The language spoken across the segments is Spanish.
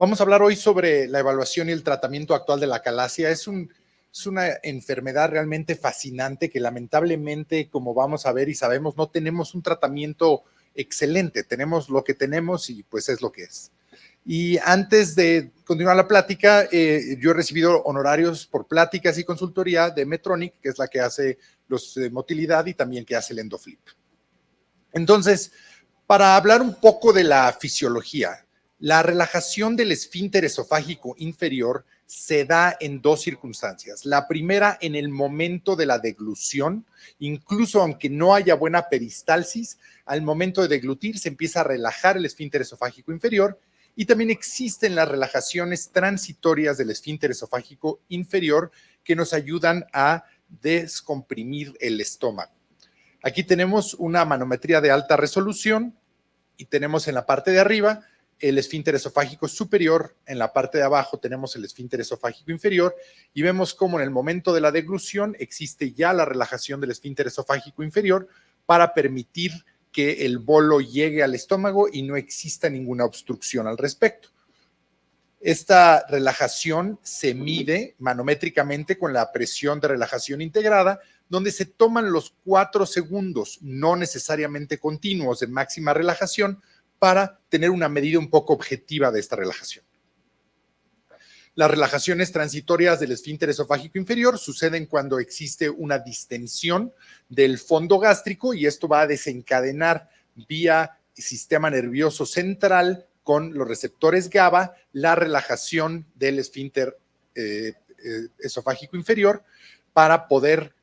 Vamos a hablar hoy sobre la evaluación y el tratamiento actual de la acalasia. Es una enfermedad realmente fascinante que lamentablemente, como vamos a ver y sabemos, no tenemos un tratamiento excelente. Tenemos lo que tenemos y pues es lo que es. Y antes de continuar la plática, yo he recibido honorarios por pláticas y consultoría de Medtronic, que es la que hace los de motilidad y también que hace el EndoFlip. Entonces, para hablar un poco de la fisiología, la relajación del esfínter esofágico inferior se da en dos circunstancias. La primera, en el momento de la deglución, incluso aunque no haya buena peristalsis, al momento de deglutir se empieza a relajar el esfínter esofágico inferior y también existen las relajaciones transitorias del esfínter esofágico inferior que nos ayudan a descomprimir el estómago. Aquí tenemos una manometría de alta resolución y tenemos en la parte de arriba el esfínter esofágico superior, en la parte de abajo tenemos el esfínter esofágico inferior y vemos cómo en el momento de la deglución existe ya la relajación del esfínter esofágico inferior para permitir que el bolo llegue al estómago y no exista ninguna obstrucción al respecto. Esta relajación se mide manométricamente con la presión de relajación integrada, donde se toman los 4 segundos, no necesariamente continuos, de máxima relajación, para tener una medida un poco objetiva de esta relajación. Las relajaciones transitorias del esfínter esofágico inferior suceden cuando existe una distensión del fondo gástrico y esto va a desencadenar vía sistema nervioso central con los receptores GABA la relajación del esfínter esofágico inferior para poder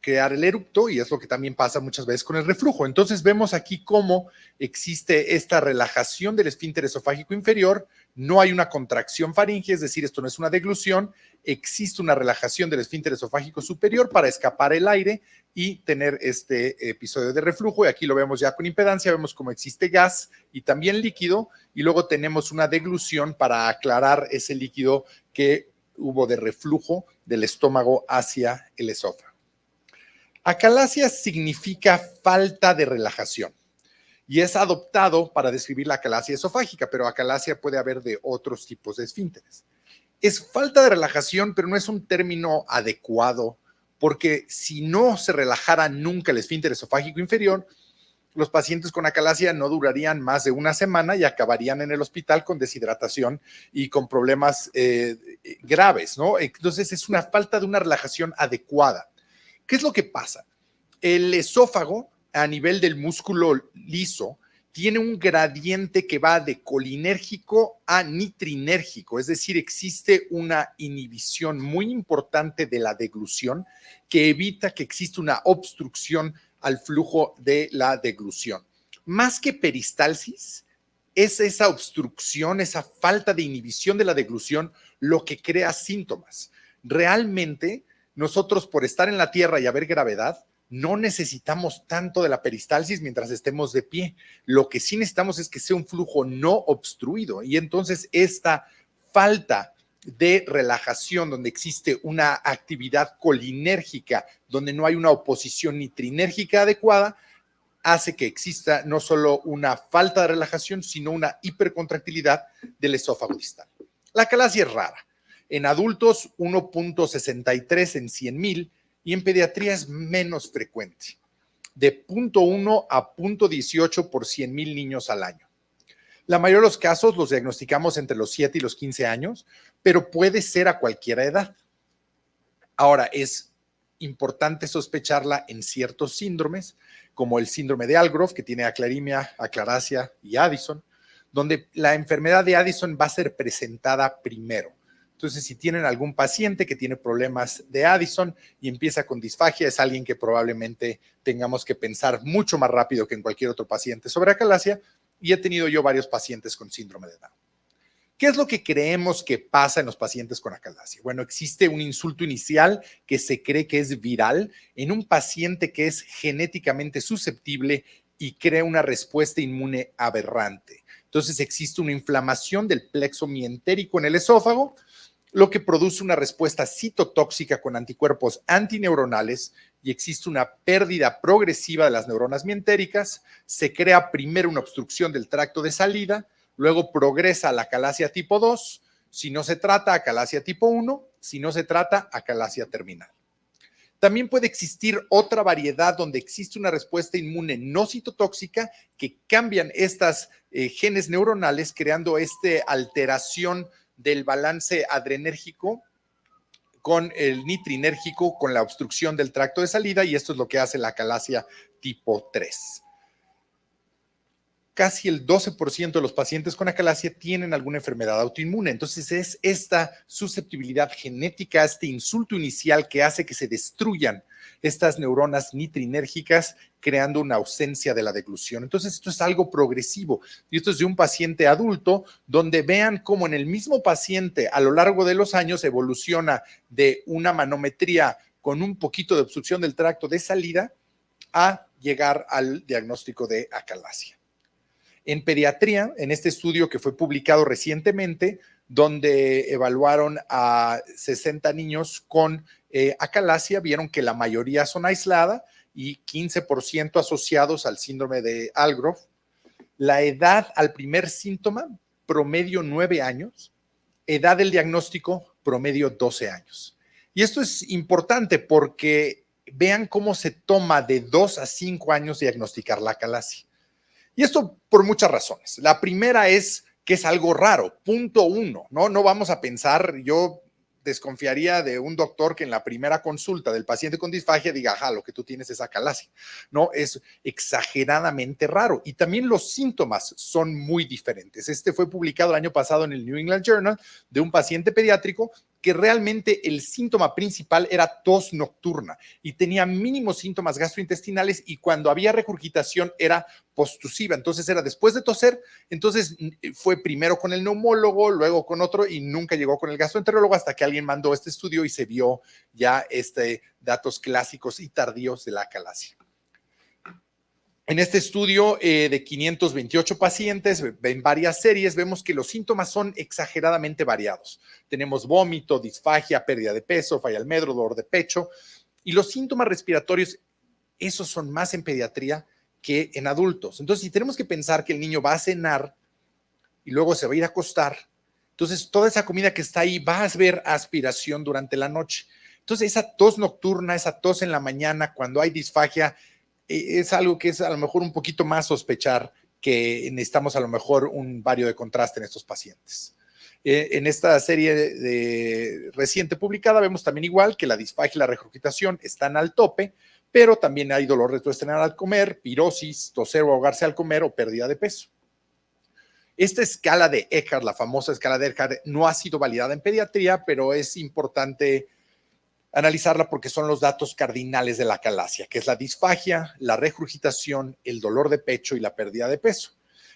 crear el eructo, y es lo que también pasa muchas veces con el reflujo. Entonces vemos aquí cómo existe esta relajación del esfínter esofágico inferior, no hay una contracción faríngea, es decir, esto no es una deglución, existe una relajación del esfínter esofágico superior para escapar el aire y tener este episodio de reflujo, y aquí lo vemos ya con impedancia, vemos cómo existe gas y también líquido, y luego tenemos una deglución para aclarar ese líquido que hubo de reflujo del estómago hacia el esófago. Acalasia significa falta de relajación y es adoptado para describir la acalasia esofágica, pero acalasia puede haber de otros tipos de esfínteres. Es falta de relajación, pero no es un término adecuado, porque si no se relajara nunca el esfínter esofágico inferior, los pacientes con acalasia no durarían más de una semana y acabarían en el hospital con deshidratación y con problemas graves, ¿no? Entonces es una falta de una relajación adecuada. ¿Qué es lo que pasa? El esófago, a nivel del músculo liso, tiene un gradiente que va de colinérgico a nitrinérgico, es decir, existe una inhibición muy importante de la deglución que evita que exista una obstrucción al flujo de la deglución. Más que peristalsis, es esa obstrucción, esa falta de inhibición de la deglución lo que crea síntomas. Realmente, nosotros por estar en la tierra y haber gravedad, no necesitamos tanto de la peristalsis mientras estemos de pie. Lo que sí necesitamos es que sea un flujo no obstruido y entonces esta falta de relajación donde existe una actividad colinérgica, donde no hay una oposición nitrinérgica adecuada, hace que exista no solo una falta de relajación, sino una hipercontractilidad del esófago distal. La acalasia es rara. En adultos, 1.63 en 100,000 y en pediatría es menos frecuente, de 0.1 a 0.18 por 100,000 niños al año. La mayoría de los casos los diagnosticamos entre los 7 y los 15 años, pero puede ser a cualquier edad. Ahora, es importante sospecharla en ciertos síndromes, como el síndrome de Algrove, que tiene aclarimia, aclarasia y Addison, donde la enfermedad de Addison va a ser presentada primero. Entonces, si tienen algún paciente que tiene problemas de Addison y empieza con disfagia, es alguien que probablemente tengamos que pensar mucho más rápido que en cualquier otro paciente sobre acalasia, y he tenido yo varios pacientes con síndrome de Down. ¿Qué es lo que creemos que pasa en los pacientes con acalasia? Bueno, existe un insulto inicial que se cree que es viral en un paciente que es genéticamente susceptible y crea una respuesta inmune aberrante. Entonces existe una inflamación del plexo mientérico en el esófago, lo que produce una respuesta citotóxica con anticuerpos antineuronales y existe una pérdida progresiva de las neuronas mientéricas. Se crea primero una obstrucción del tracto de salida, luego progresa a la acalasia tipo 2, si no se trata, acalasia tipo 1, si no se trata, acalasia terminal. También puede existir otra variedad donde existe una respuesta inmune no citotóxica que cambian estas genes neuronales, creando esta alteración del balance adrenérgico con el nitrinérgico, con la obstrucción del tracto de salida, y esto es lo que hace la acalasia tipo 3. Casi el 12% de los pacientes con acalasia tienen alguna enfermedad autoinmune. Entonces es esta susceptibilidad genética, este insulto inicial que hace que se destruyan estas neuronas nitrinérgicas, creando una ausencia de la deglución. Entonces esto es algo progresivo, y esto es de un paciente adulto, donde vean cómo en el mismo paciente a lo largo de los años evoluciona de una manometría con un poquito de obstrucción del tracto de salida a llegar al diagnóstico de acalasia. En pediatría, en este estudio que fue publicado recientemente, donde evaluaron a 60 niños con acalasia, vieron que la mayoría son aislada y 15% asociados al síndrome de Algrove. La edad al primer síntoma, promedio 9 años. Edad del diagnóstico, promedio 12 años. Y esto es importante porque vean cómo se toma de 2 a 5 años diagnosticar la acalasia. Y esto por muchas razones. La primera es que es algo raro, punto 1, ¿no? No vamos a pensar, yo desconfiaría de un doctor que en la primera consulta del paciente con disfagia diga, ajá, lo que tú tienes es acalasia. No, es exageradamente raro. Y también los síntomas son muy diferentes. Este fue publicado el año pasado en el New England Journal de un paciente pediátrico que realmente el síntoma principal era tos nocturna y tenía mínimos síntomas gastrointestinales, y cuando había regurgitación era postusiva, entonces era después de toser. Entonces fue primero con el neumólogo, luego con otro, y nunca llegó con el gastroenterólogo hasta que alguien mandó este estudio y se vio ya datos clásicos y tardíos de la acalasia. En este estudio de 528 pacientes, en varias series, vemos que los síntomas son exageradamente variados. Tenemos vómito, disfagia, pérdida de peso, falla al medro, dolor de pecho, y los síntomas respiratorios, esos son más en pediatría que en adultos. Entonces, si tenemos que pensar que el niño va a cenar y luego se va a ir a acostar, entonces toda esa comida que está ahí va a haber aspiración durante la noche. Entonces, esa tos nocturna, esa tos en la mañana, cuando hay disfagia, es algo que es a lo mejor un poquito más sospechar que necesitamos a lo mejor un vario de contraste en estos pacientes. En esta serie reciente publicada vemos también igual que la disfagia y la regurgitación están al tope, pero también hay dolor retroesternal al comer, pirosis, toser o ahogarse al comer o pérdida de peso. Esta escala de Eckhart, la famosa escala de Eckhart, no ha sido validada en pediatría, pero es importante analizarla porque son los datos cardinales de la acalasia, que es la disfagia, la regurgitación, el dolor de pecho y la pérdida de peso.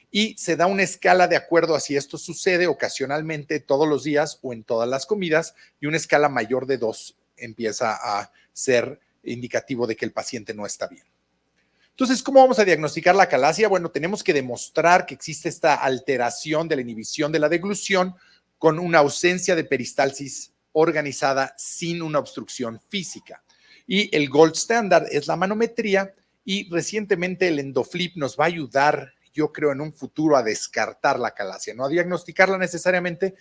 Y se da una escala de acuerdo a si esto sucede ocasionalmente, todos los días o en todas las comidas, y una escala mayor de 2 empieza a ser indicativo de que el paciente no está bien. Entonces, ¿cómo vamos a diagnosticar la acalasia? Bueno, tenemos que demostrar que existe esta alteración de la inhibición de la deglución con una ausencia de peristalsis organizada sin una obstrucción física. Y el gold standard es la manometría, y recientemente el EndoFlip nos va a ayudar, yo creo, en un futuro a descartar la acalasia, no a diagnosticarla necesariamente,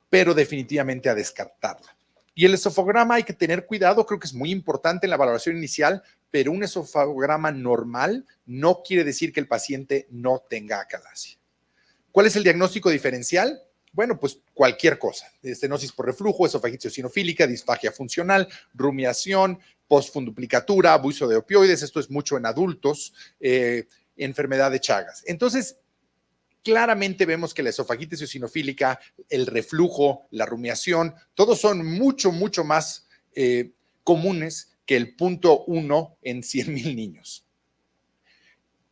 pero definitivamente a descartarla. Y el esofograma hay que tener cuidado, creo que es muy importante en la valoración inicial, pero un esofograma normal no quiere decir que el paciente no tenga acalasia. ¿Cuál es el diagnóstico diferencial? Bueno, pues cualquier cosa, estenosis por reflujo, esofagitis eosinofílica, disfagia funcional, rumiación, postfunduplicatura, abuso de opioides, esto es mucho en adultos, enfermedad de Chagas. Entonces, claramente vemos que la esofagitis eosinofílica, el reflujo, la rumiación, todos son mucho más comunes que el 0.1 en 100,000 niños.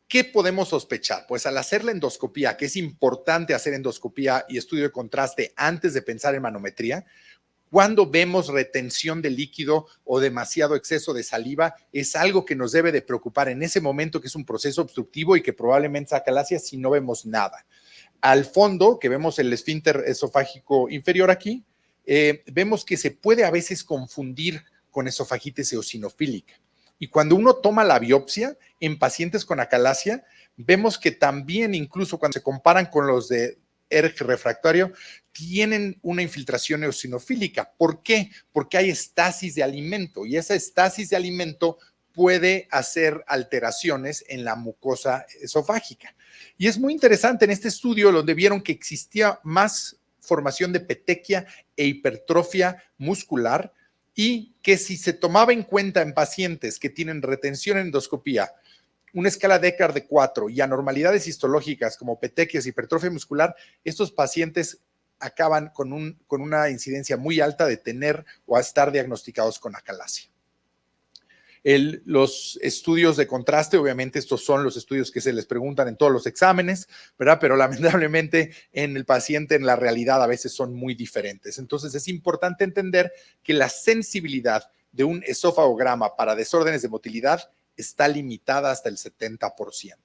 ¿Qué podemos sospechar? Pues al hacer la endoscopía, que es importante hacer endoscopía y estudio de contraste antes de pensar en manometría, cuando vemos retención de líquido o demasiado exceso de saliva, es algo que nos debe de preocupar en ese momento, que es un proceso obstructivo y que probablemente es acalasia si no vemos nada. Al fondo, que vemos el esfínter esofágico inferior aquí, vemos que se puede a veces confundir con esofagitis eosinofílica. Y cuando uno toma la biopsia en pacientes con acalasia, vemos que también, incluso cuando se comparan con los de ERG refractario, tienen una infiltración eosinofílica. ¿Por qué? Porque hay estasis de alimento y esa estasis de alimento puede hacer alteraciones en la mucosa esofágica. Y es muy interesante en este estudio donde vieron que existía más formación de petequia e hipertrofia muscular y que si se tomaba en cuenta en pacientes que tienen retención en endoscopía, una escala Deckard de 4 y anormalidades histológicas como petequias y hipertrofia muscular, estos pacientes acaban con una incidencia muy alta de tener o a estar diagnosticados con acalasia. Los estudios de contraste, obviamente estos son los estudios que se les preguntan en todos los exámenes, ¿verdad? Pero lamentablemente en el paciente, en la realidad, a veces son muy diferentes. Entonces es importante entender que la sensibilidad de un esofagograma para desórdenes de motilidad está limitada hasta el 70%.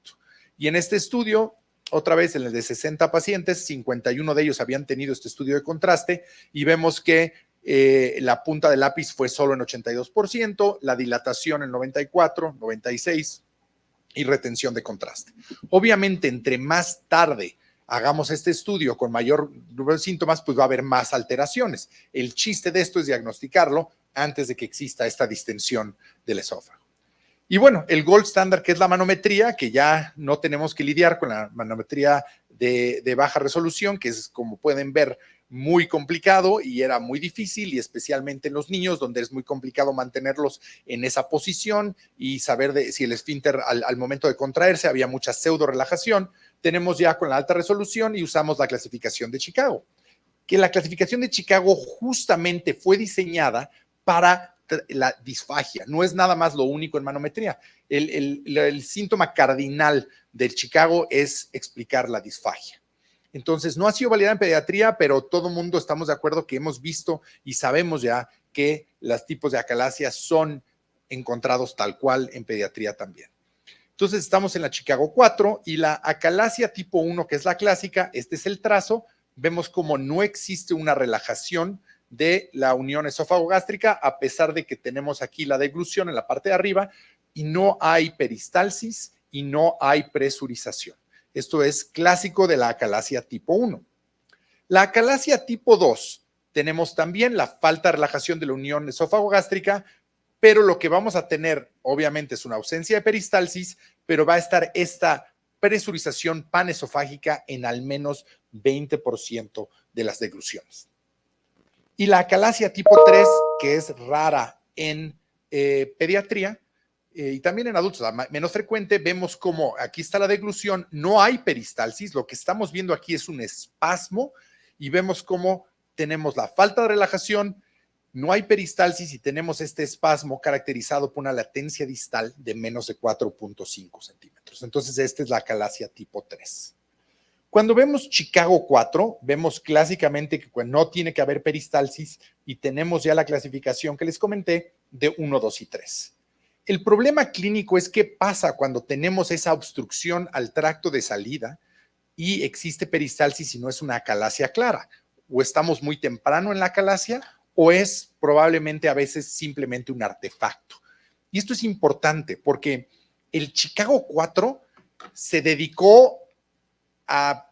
Y en este estudio, otra vez en el de 60 pacientes, 51 de ellos habían tenido este estudio de contraste y vemos que la punta del lápiz fue solo en 82%, la dilatación en 94%, 96% y retención de contraste. Obviamente, entre más tarde hagamos este estudio con mayor número de síntomas, pues va a haber más alteraciones. El chiste de esto es diagnosticarlo antes de que exista esta distensión del esófago. Y bueno, el gold standard, que es la manometría, que ya no tenemos que lidiar con la manometría de baja resolución, que es, como pueden ver, muy complicado y era muy difícil, y especialmente en los niños, donde es muy complicado mantenerlos en esa posición y saber si el esfínter al momento de contraerse había mucha pseudo relajación. Tenemos ya con la alta resolución y usamos la clasificación de Chicago, que la clasificación de Chicago justamente fue diseñada para la disfagia. No es nada más lo único en manometría. El síntoma cardinal del Chicago es explicar la disfagia. Entonces, no ha sido validada en pediatría, pero todo el mundo estamos de acuerdo que hemos visto y sabemos ya que los tipos de acalasia son encontrados tal cual en pediatría también. Entonces, estamos en la Chicago 4 y la acalasia tipo 1, que es la clásica, este es el trazo. Vemos como no existe una relajación de la unión esófago-gástrica, a pesar de que tenemos aquí la deglución en la parte de arriba y no hay peristalsis y no hay presurización. Esto es clásico de la acalasia tipo 1. La acalasia tipo 2, tenemos también la falta de relajación de la unión esófago-gástrica, pero lo que vamos a tener, obviamente, es una ausencia de peristalsis, pero va a estar esta presurización panesofágica en al menos 20% de las degluciones. Y la acalasia tipo 3, que es rara en pediatría, y también en adultos, menos frecuente, vemos como aquí está la deglución, no hay peristalsis, lo que estamos viendo aquí es un espasmo y vemos cómo tenemos la falta de relajación, no hay peristalsis y tenemos este espasmo caracterizado por una latencia distal de menos de 4.5 centímetros. Entonces, esta es la acalasia tipo 3. Cuando vemos Chicago 4, vemos clásicamente que no tiene que haber peristalsis y tenemos ya la clasificación que les comenté de 1, 2 y 3. El problema clínico es qué pasa cuando tenemos esa obstrucción al tracto de salida y existe peristalsis y no es una acalasia clara. O estamos muy temprano en la acalasia o es probablemente a veces simplemente un artefacto. Y esto es importante porque el Chicago 4 se dedicó a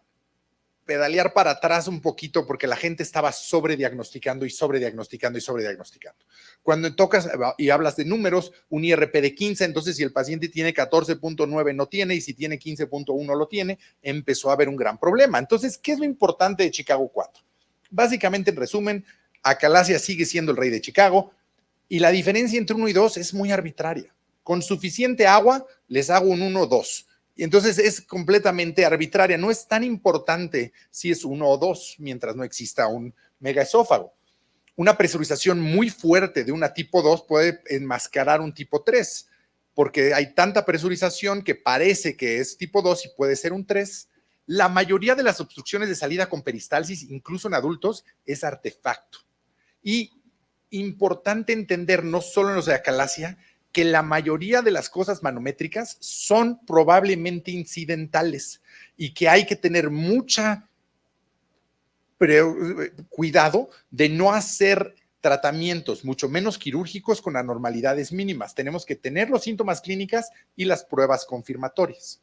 pedalear para atrás un poquito porque la gente estaba sobrediagnosticando y sobrediagnosticando y sobrediagnosticando. Cuando tocas y hablas de números, un IRP de 15, entonces si el paciente tiene 14.9 no tiene y si tiene 15.1 lo tiene, empezó a haber un gran problema. Entonces, ¿qué es lo importante de Chicago 4? Básicamente, en resumen, acalasia sigue siendo el rey de Chicago y la diferencia entre 1 y 2 es muy arbitraria. Con suficiente agua les hago un 1-2. Y entonces es completamente arbitraria. No es tan importante si es 1 o 2 mientras no exista un megaesófago. Una presurización muy fuerte de una tipo 2 puede enmascarar un tipo 3, porque hay tanta presurización que parece que es tipo 2 y puede ser un 3. La mayoría de las obstrucciones de salida con peristalsis, incluso en adultos, es artefacto. Y importante entender, no solo en los de acalasia, que la mayoría de las cosas manométricas son probablemente incidentales y que hay que tener mucha cuidado de no hacer tratamientos, mucho menos quirúrgicos, con anormalidades mínimas. Tenemos que tener los síntomas clínicas y las pruebas confirmatorias.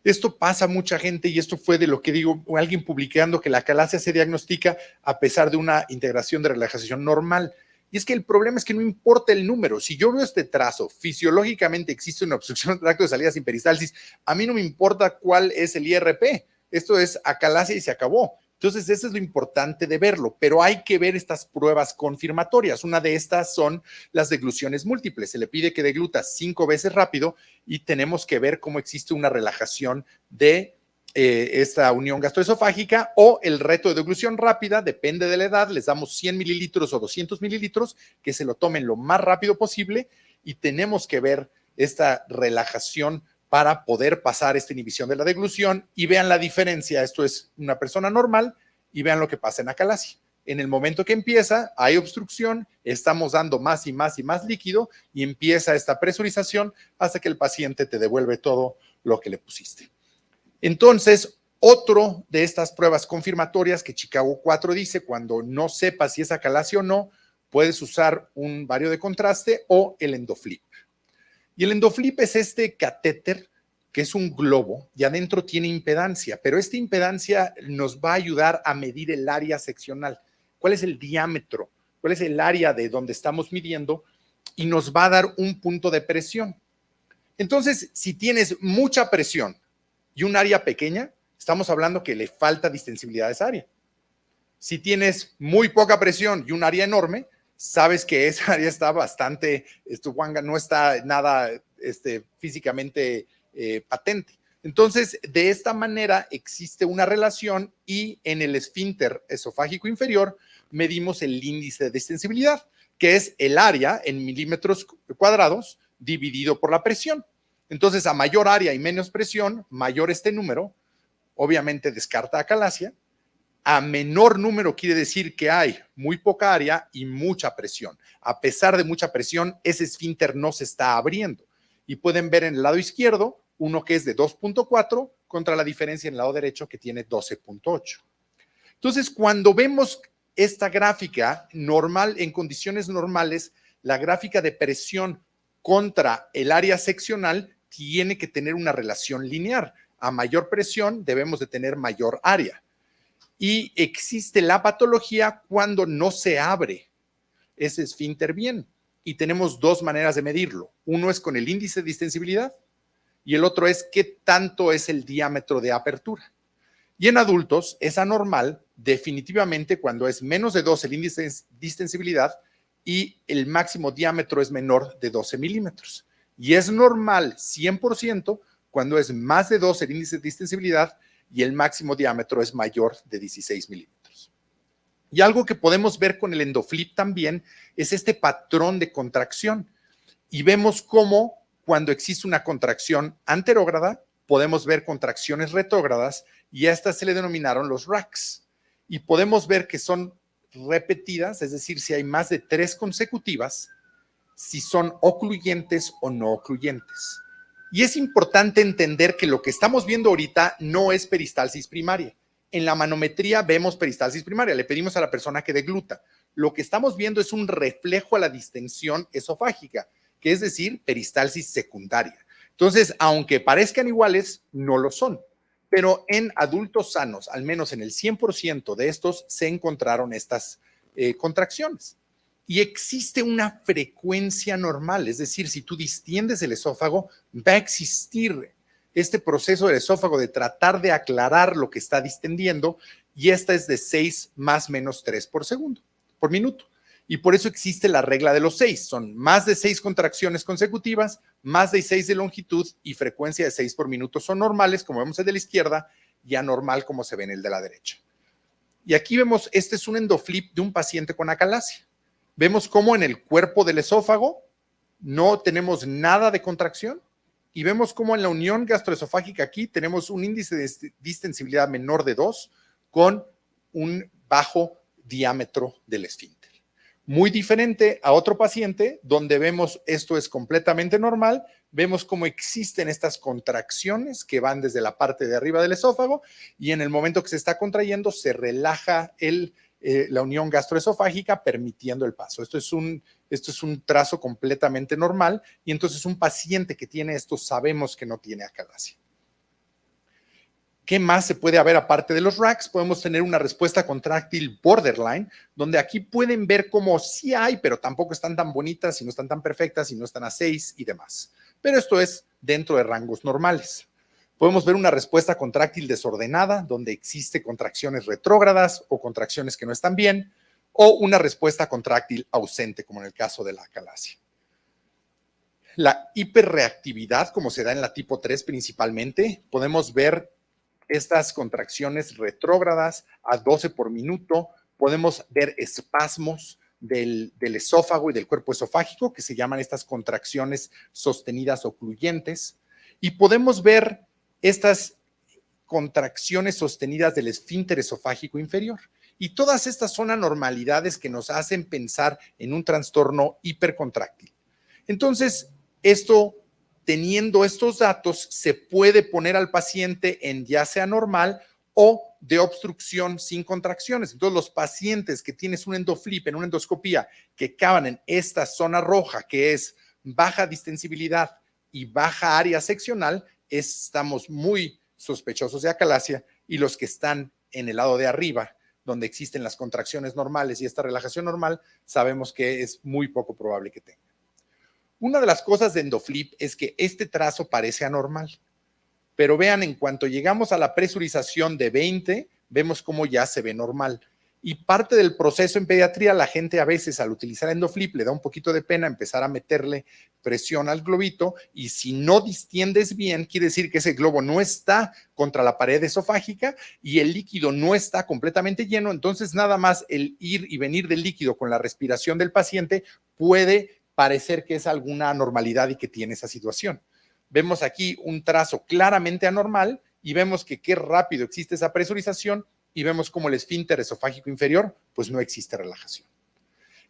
Esto pasa a mucha gente y esto fue de lo que digo, alguien publicando que la acalasia se diagnostica a pesar de una integración de relajación normal. Y es que el problema es que no importa el número. Si yo veo este trazo, fisiológicamente existe una obstrucción del tracto de salida sin peristalsis, a mí no me importa cuál es el IRP. Esto es acalasia y se acabó. Entonces, eso es lo importante de verlo, pero hay que ver estas pruebas confirmatorias. Una de estas son las degluciones múltiples. Se le pide que degluta 5 veces rápido y tenemos que ver cómo existe una relajación de esta unión gastroesofágica o el reto de deglución rápida, depende de la edad, les damos 100 mililitros o 200 mililitros, que se lo tomen lo más rápido posible y tenemos que ver esta relajación para poder pasar esta inhibición de la deglución y vean la diferencia. Esto es una persona normal y vean lo que pasa en acalasia. En el momento que empieza, hay obstrucción, estamos dando más y más y más líquido y empieza esta presurización hasta que el paciente te devuelve todo lo que le pusiste. Entonces, otro de estas pruebas confirmatorias que Chicago 4 dice, cuando no sepas si es acalasia o no, puedes usar un vario de contraste o el endoflip. Y el endoflip es este catéter que es un globo y adentro tiene impedancia, pero esta impedancia nos va a ayudar a medir el área seccional. ¿Cuál es el diámetro? ¿Cuál es el área de donde estamos midiendo? Y nos va a dar un punto de presión. Entonces, si tienes mucha presión y un área pequeña, estamos hablando que le falta distensibilidad a esa área. Si tienes muy poca presión y un área enorme, sabes que esa área está bastante, no está nada físicamente patente. Entonces, de esta manera existe una relación y en el esfínter esofágico inferior medimos el índice de distensibilidad, que es el área en milímetros cuadrados dividido por la presión. Entonces, a mayor área y menos presión, mayor este número, obviamente descarta acalasia. A menor número quiere decir que hay muy poca área y mucha presión. A pesar de mucha presión, ese esfínter no se está abriendo. Y pueden ver en el lado izquierdo uno que es de 2.4 contra la diferencia en el lado derecho que tiene 12.8. Entonces, cuando vemos esta gráfica normal, en condiciones normales, la gráfica de presión contra el área seccional tiene que tener una relación lineal. A mayor presión debemos de tener mayor área. Y existe la patología cuando no se abre ese esfínter bien. Y tenemos dos maneras de medirlo. Uno es con el índice de distensibilidad y el otro es qué tanto es el diámetro de apertura. Y en adultos es anormal definitivamente cuando es menos de 2 el índice de distensibilidad y el máximo diámetro es menor de 12 milímetros. Y es normal 100% cuando es más de 2 el índice de distensibilidad y el máximo diámetro es mayor de 16 milímetros. Y algo que podemos ver con el endoflip también es este patrón de contracción. Y vemos cómo cuando existe una contracción anterógrada, podemos ver contracciones retrógradas y a estas se le denominaron los racks. Y podemos ver que son repetidas, es decir, si hay más de 3 consecutivas, si son ocluyentes o no ocluyentes. Y es importante entender que lo que estamos viendo ahorita no es peristalsis primaria. En la manometría vemos peristalsis primaria, le pedimos a la persona que degluta. Lo que estamos viendo es un reflejo a la distensión esofágica, que es decir, peristalsis secundaria. Entonces, aunque parezcan iguales, no lo son. Pero en adultos sanos, al menos en el 100% de estos, se encontraron estas contracciones. Y existe una frecuencia normal, es decir, si tú distiendes el esófago, va a existir este proceso del esófago de tratar de aclarar lo que está distendiendo y esta es de 6 más menos 3 por segundo, por minuto. Y por eso existe la regla de los 6. Son más de 6 contracciones consecutivas, más de 6 de longitud y frecuencia de 6 por minuto son normales, como vemos el de la izquierda, y anormal como se ve en el de la derecha. Y aquí vemos, este es un endoflip de un paciente con acalasia. Vemos cómo en el cuerpo del esófago no tenemos nada de contracción y vemos cómo en la unión gastroesofágica aquí tenemos un índice de distensibilidad menor de 2 con un bajo diámetro del esfínter. Muy diferente a otro paciente donde vemos esto es completamente normal, vemos cómo existen estas contracciones que van desde la parte de arriba del esófago y en el momento que se está contrayendo se relaja la unión gastroesofágica permitiendo el paso. Esto es un trazo completamente normal y entonces un paciente que tiene esto sabemos que no tiene acalasia. ¿Qué más se puede haber aparte de los racks? Podemos tener una respuesta contráctil borderline, donde aquí pueden ver cómo sí hay, pero tampoco están tan bonitas y no están tan perfectas y no están a 6 y demás. Pero esto es dentro de rangos normales. Podemos ver una respuesta contráctil desordenada, donde existe contracciones retrógradas o contracciones que no están bien, o una respuesta contráctil ausente, como en el caso de la acalasia. La hiperreactividad, como se da en la tipo 3 principalmente, podemos ver estas contracciones retrógradas a 12 por minuto, podemos ver espasmos del esófago y del cuerpo esofágico, que se llaman estas contracciones sostenidas ocluyentes, y podemos ver estas contracciones sostenidas del esfínter esofágico inferior. Y todas estas son anormalidades que nos hacen pensar en un trastorno hipercontráctil. Entonces, teniendo estos datos, se puede poner al paciente en ya sea normal o de obstrucción sin contracciones. Entonces, los pacientes que tienes un endoflip en una endoscopía que acaban en esta zona roja, que es baja distensibilidad y baja área seccional, estamos muy sospechosos de acalasia, y los que están en el lado de arriba, donde existen las contracciones normales y esta relajación normal, sabemos que es muy poco probable que tenga. Una de las cosas de endoflip es que este trazo parece anormal, pero vean, en cuanto llegamos a la presurización de 20, vemos cómo ya se ve normal. Y parte del proceso en pediatría, la gente a veces al utilizar endoflip le da un poquito de pena empezar a meterle presión al globito, y si no distiendes bien, quiere decir que ese globo no está contra la pared esofágica y el líquido no está completamente lleno. Entonces, nada más el ir y venir del líquido con la respiración del paciente puede parecer que es alguna anormalidad y que tiene esa situación. Vemos aquí un trazo claramente anormal y vemos que qué rápido existe esa presurización, y vemos como el esfínter esofágico inferior, pues no existe relajación.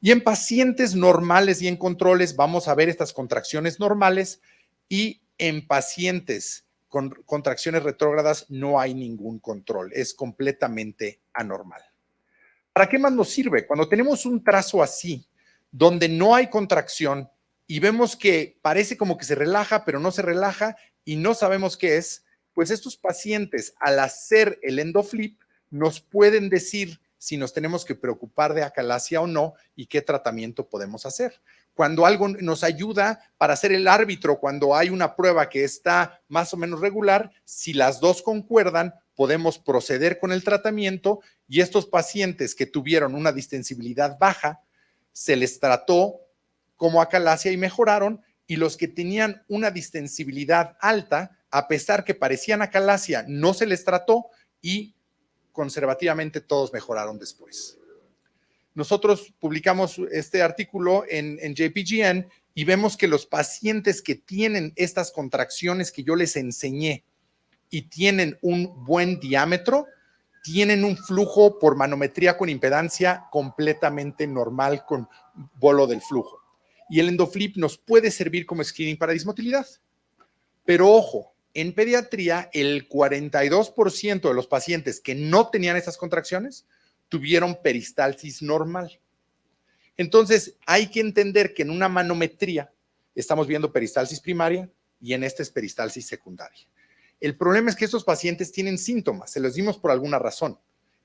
Y en pacientes normales y en controles vamos a ver estas contracciones normales, y en pacientes con contracciones retrógradas no hay ningún control, es completamente anormal. ¿Para qué más nos sirve? Cuando tenemos un trazo así, donde no hay contracción y vemos que parece como que se relaja, pero no se relaja y no sabemos qué es, pues estos pacientes, al hacer el endoflip, nos pueden decir si nos tenemos que preocupar de acalasia o no y qué tratamiento podemos hacer. Cuando algo nos ayuda para hacer el árbitro, cuando hay una prueba que está más o menos regular, si las dos concuerdan, podemos proceder con el tratamiento, y estos pacientes que tuvieron una distensibilidad baja, se les trató como acalasia y mejoraron, y los que tenían una distensibilidad alta, a pesar que parecían acalasia, no se les trató y conservativamente todos mejoraron después. Nosotros publicamos este artículo en JPGN y vemos que los pacientes que tienen estas contracciones que yo les enseñé y tienen un buen diámetro, tienen un flujo por manometría con impedancia completamente normal con bolo del flujo. Y el endoflip nos puede servir como screening para dismotilidad. Pero ojo, en pediatría, el 42% de los pacientes que no tenían esas contracciones tuvieron peristalsis normal. Entonces, hay que entender que en una manometría estamos viendo peristalsis primaria y en esta es peristalsis secundaria. El problema es que estos pacientes tienen síntomas, se los dimos por alguna razón.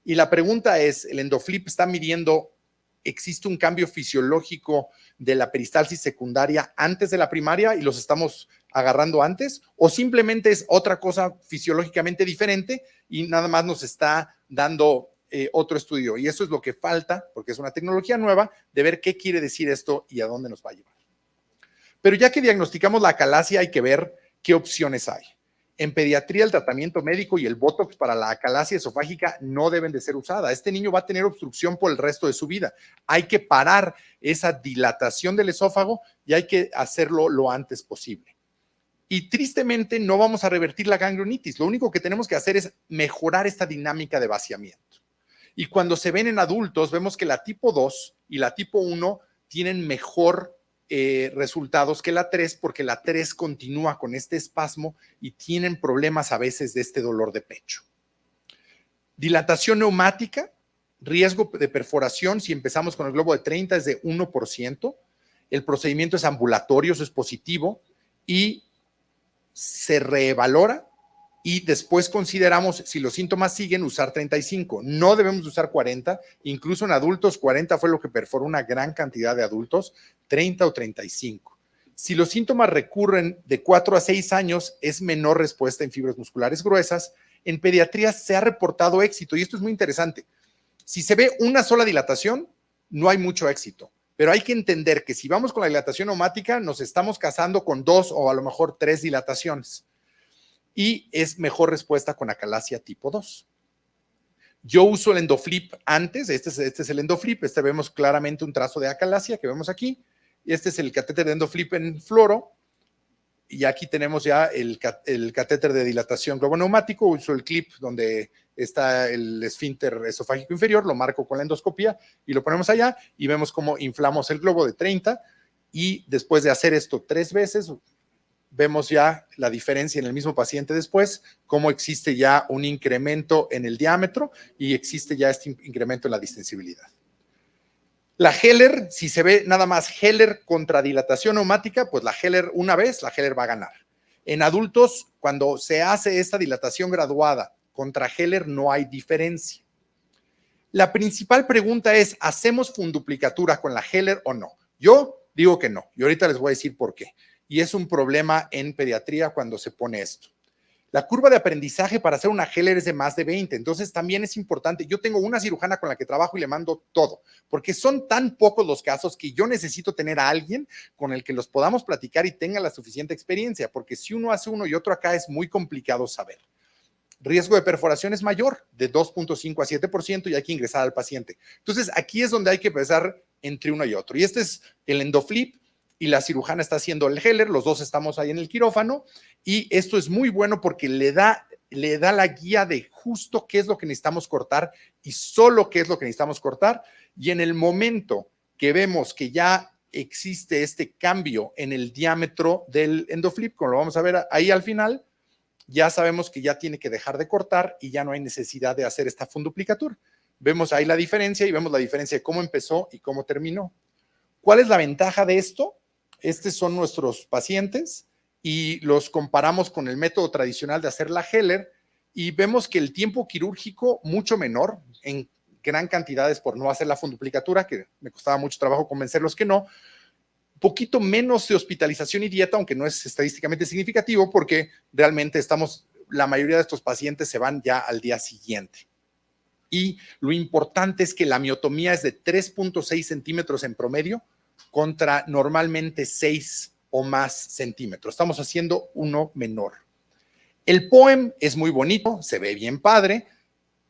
Y la pregunta es, ¿el endoflip está midiendo, existe un cambio fisiológico de la peristalsis secundaria antes de la primaria y los estamos agarrando antes? ¿O simplemente es otra cosa fisiológicamente diferente y nada más nos está dando otro estudio? Y eso es lo que falta, porque es una tecnología nueva, de ver qué quiere decir esto y a dónde nos va a llevar. Pero ya que diagnosticamos la acalasia, hay que ver qué opciones hay. En pediatría, el tratamiento médico y el Botox para la acalasia esofágica no deben de ser usadas. Este niño va a tener obstrucción por el resto de su vida. Hay que parar esa dilatación del esófago y hay que hacerlo lo antes posible. Y tristemente no vamos a revertir la ganglionitis. Lo único que tenemos que hacer es mejorar esta dinámica de vaciamiento. Y cuando se ven en adultos, vemos que la tipo 2 y la tipo 1 tienen mejor resultados que la 3, porque la 3 continúa con este espasmo y tienen problemas a veces de este dolor de pecho. Dilatación neumática, riesgo de perforación, si empezamos con el globo de 30 es de 1%, el procedimiento es ambulatorio, eso es positivo, y se revalora y después consideramos, si los síntomas siguen, usar 35. No debemos usar 40, incluso en adultos 40 fue lo que perforó una gran cantidad de adultos, 30 o 35. Si los síntomas recurren de 4 a 6 años, es menor respuesta en fibras musculares gruesas. En pediatría se ha reportado éxito, y esto es muy interesante. Si se ve una sola dilatación, no hay mucho éxito, pero hay que entender que si vamos con la dilatación neumática, nos estamos casando con 2 o a lo mejor 3 dilataciones. Y es mejor respuesta con acalasia tipo 2. Yo uso el endoflip antes, este es el endoflip, vemos claramente un trazo de acalasia que vemos aquí, y este es el catéter de endoflip en fluoro, y aquí tenemos ya el catéter de dilatación globoneumático. Uso el clip donde está el esfínter esofágico inferior, lo marco con la endoscopía y lo ponemos allá y vemos cómo inflamos el globo de 30, y después de hacer esto 3 veces, vemos ya la diferencia en el mismo paciente después, cómo existe ya un incremento en el diámetro y existe ya este incremento en la distensibilidad. La Heller, si se ve nada más Heller contra dilatación neumática, pues la Heller una vez, la Heller va a ganar. En adultos, cuando se hace esta dilatación graduada contra Heller, no hay diferencia. La principal pregunta es, ¿hacemos funduplicatura con la Heller o no? Yo digo que no, y ahorita les voy a decir por qué. Y es un problema en pediatría cuando se pone esto. La curva de aprendizaje para hacer una Heller es de más de 20, entonces también es importante. Yo tengo una cirujana con la que trabajo y le mando todo, porque son tan pocos los casos que yo necesito tener a alguien con el que los podamos platicar y tenga la suficiente experiencia, porque si uno hace uno y otro acá es muy complicado saber. Riesgo de perforación es mayor, de 2.5 a 7%, y hay que ingresar al paciente. Entonces, aquí es donde hay que pensar entre uno y otro. Y este es el endoflip, y la cirujana está haciendo el Heller, los dos estamos ahí en el quirófano, y esto es muy bueno porque le da la guía de justo qué es lo que necesitamos cortar y solo qué es lo que necesitamos cortar, y en el momento que vemos que ya existe este cambio en el diámetro del endoflip, como lo vamos a ver ahí al final, ya sabemos que ya tiene que dejar de cortar y ya no hay necesidad de hacer esta funduplicatura. Vemos ahí la diferencia y vemos la diferencia de cómo empezó y cómo terminó. ¿Cuál es la ventaja de esto? Estos son nuestros pacientes y los comparamos con el método tradicional de hacer la Heller y vemos que el tiempo quirúrgico mucho menor, en gran cantidades por no hacer la funduplicatura, que me costaba mucho trabajo convencerlos que no, poquito menos de hospitalización y dieta, aunque no es estadísticamente significativo, porque realmente la mayoría de estos pacientes se van ya al día siguiente. Y lo importante es que la miotomía es de 3.6 centímetros en promedio contra normalmente 6 o más centímetros. Estamos haciendo uno menor. El POEM es muy bonito, se ve bien padre,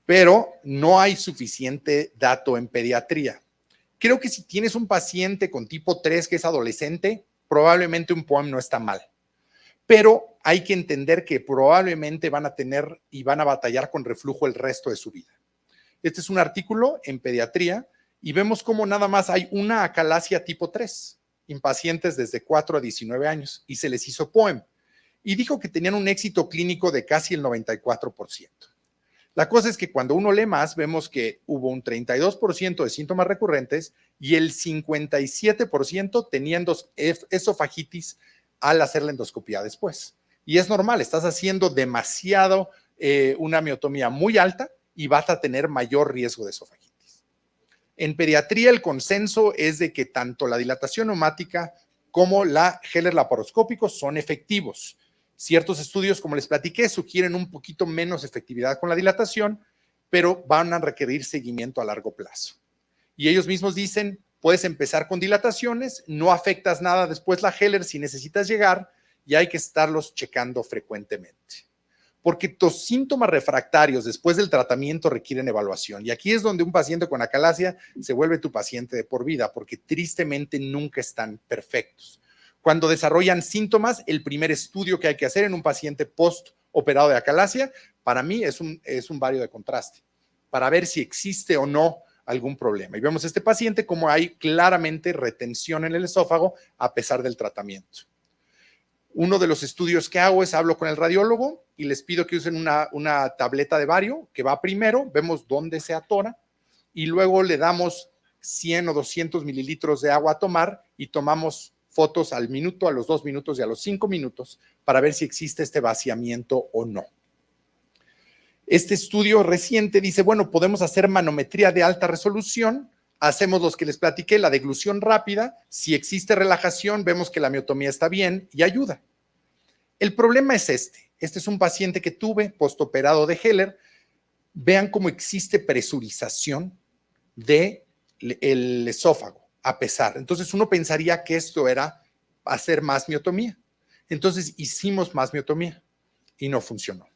pero no hay suficiente dato en pediatría. Creo que si tienes un paciente con tipo 3 que es adolescente, probablemente un POEM no está mal. Pero hay que entender que probablemente van a tener y van a batallar con reflujo el resto de su vida. Este es un artículo en pediatría y vemos cómo nada más hay una acalasia tipo 3 en pacientes desde 4 a 19 años y se les hizo POEM. Y dijo que tenían un éxito clínico de casi el 94%. La cosa es que cuando uno lee más, vemos que hubo un 32% de síntomas recurrentes y el 57% tenían esofagitis al hacer la endoscopía después. Y es normal, estás haciendo demasiado, una miotomía muy alta y vas a tener mayor riesgo de esofagitis. En pediatría, el consenso es de que tanto la dilatación neumática como la Heller laparoscópico son efectivos. Ciertos estudios, como les platiqué, sugieren un poquito menos efectividad con la dilatación, pero van a requerir seguimiento a largo plazo. Y ellos mismos dicen, puedes empezar con dilataciones, no afectas nada después la Heller si necesitas llegar y hay que estarlos checando frecuentemente. Porque los síntomas refractarios después del tratamiento requieren evaluación. Y aquí es donde un paciente con acalasia se vuelve tu paciente de por vida, porque tristemente nunca están perfectos. Cuando desarrollan síntomas, el primer estudio que hay que hacer en un paciente post-operado de acalasia, para mí es un vario de contraste, para ver si existe o no algún problema. Y vemos este paciente como hay claramente retención en el esófago a pesar del tratamiento. Uno de los estudios que hago es hablo con el radiólogo y les pido que usen una tableta de bario que va primero, vemos dónde se atora y luego le damos 100 o 200 mililitros de agua a tomar y tomamos fotos al minuto, a los 2 minutos y a los 5 minutos para ver si existe este vaciamiento o no. Este estudio reciente dice, bueno, podemos hacer manometría de alta resolución, hacemos los que les platiqué, la deglución rápida, si existe relajación, vemos que la miotomía está bien y ayuda. El problema es este es un paciente que tuve postoperado de Heller, vean cómo existe presurización del esófago, a pesar. Entonces uno pensaría que esto era hacer más miotomía. Entonces hicimos más miotomía y no funcionó.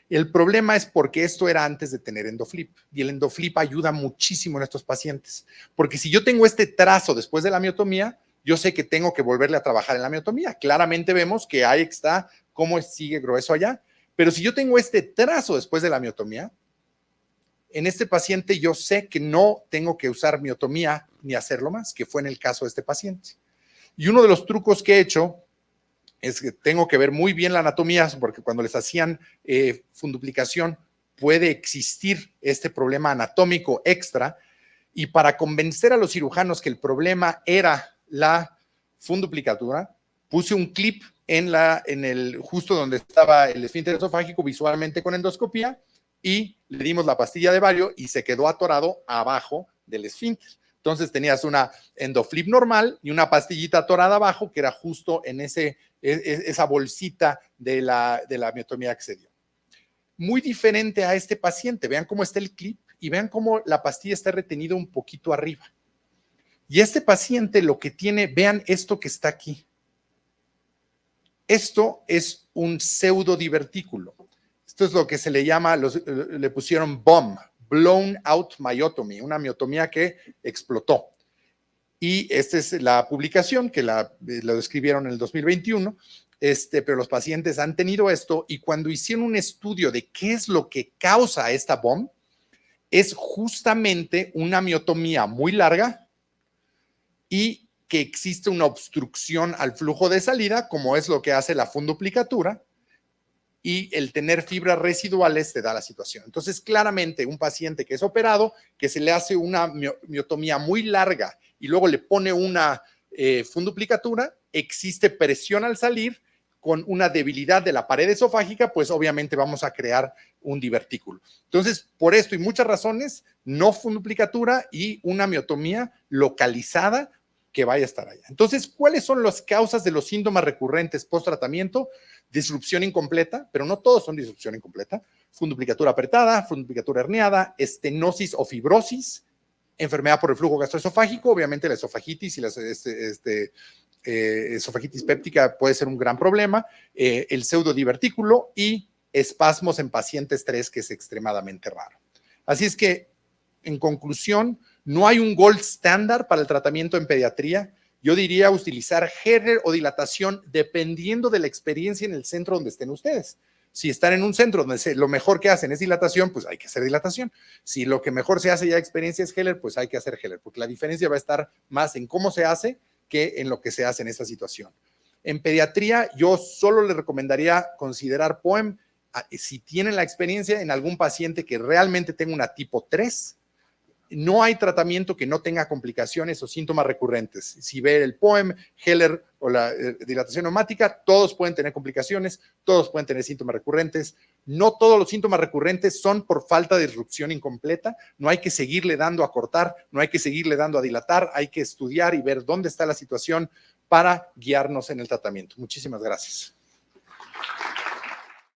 El problema es porque esto era antes de tener endoflip y el endoflip ayuda muchísimo en estos pacientes, porque si yo tengo este trazo después de la miotomía, yo sé que tengo que volverle a trabajar en la miotomía. Claramente vemos que ahí está cómo sigue grueso allá, pero si yo tengo este trazo después de la miotomía, en este paciente yo sé que no tengo que usar miotomía ni hacerlo más, que fue en el caso de este paciente. Y uno de los trucos que he hecho es que tengo que ver muy bien la anatomía, porque cuando les hacían funduplicación puede existir este problema anatómico extra, y para convencer a los cirujanos que el problema era la funduplicatura, puse un clip justo donde estaba el esfínter esofágico visualmente con endoscopía y le dimos la pastilla de bario y se quedó atorado abajo del esfínter. Entonces tenías una endoflip normal y una pastillita atorada abajo que era justo en esa bolsita de la miotomía que se dio. Muy diferente a este paciente. Vean cómo está el clip y vean cómo la pastilla está retenida un poquito arriba. Y este paciente lo que tiene, vean esto que está aquí. Esto es un pseudodivertículo. Esto es lo que se le llama, le pusieron BOM, Blown Out Myotomy, una miotomía que explotó. Y esta es la publicación que lo escribieron en el 2021, pero los pacientes han tenido esto y cuando hicieron un estudio de qué es lo que causa esta BOM, es justamente una miotomía muy larga y que existe una obstrucción al flujo de salida, como es lo que hace la funduplicatura, y el tener fibras residuales te da la situación. Entonces, claramente, un paciente que es operado, que se le hace una miotomía muy larga y luego le pone una funduplicatura, existe presión al salir con una debilidad de la pared esofágica, pues obviamente vamos a crear un divertículo. Entonces, por esto y muchas razones, no funduplicatura y una miotomía localizada que vaya a estar allá. Entonces, ¿cuáles son las causas de los síntomas recurrentes post-tratamiento? Disrupción incompleta, pero no todos son disrupción incompleta, funduplicatura apretada, funduplicatura herniada, estenosis o fibrosis, enfermedad por el flujo gastroesofágico, obviamente la esofagitis y la esofagitis péptica puede ser un gran problema, el pseudodivertículo y espasmos en pacientes 3, que es extremadamente raro. Así es que, en conclusión, no hay un gold estándar para el tratamiento en pediatría. Yo diría utilizar Heller o dilatación dependiendo de la experiencia en el centro donde estén ustedes. Si están en un centro donde lo mejor que hacen es dilatación, pues hay que hacer dilatación. Si lo que mejor se hace ya experiencia es Heller, pues hay que hacer Heller, porque la diferencia va a estar más en cómo se hace que en lo que se hace en esta situación. En pediatría, yo solo les recomendaría considerar POEM si tienen la experiencia en algún paciente que realmente tenga una tipo 3. No hay tratamiento que no tenga complicaciones o síntomas recurrentes. Si ve el POEM, Heller o la dilatación neumática, todos pueden tener complicaciones, todos pueden tener síntomas recurrentes. No todos los síntomas recurrentes son por falta de disrupción incompleta. No hay que seguirle dando a cortar, no hay que seguirle dando a dilatar, hay que estudiar y ver dónde está la situación para guiarnos en el tratamiento. Muchísimas gracias.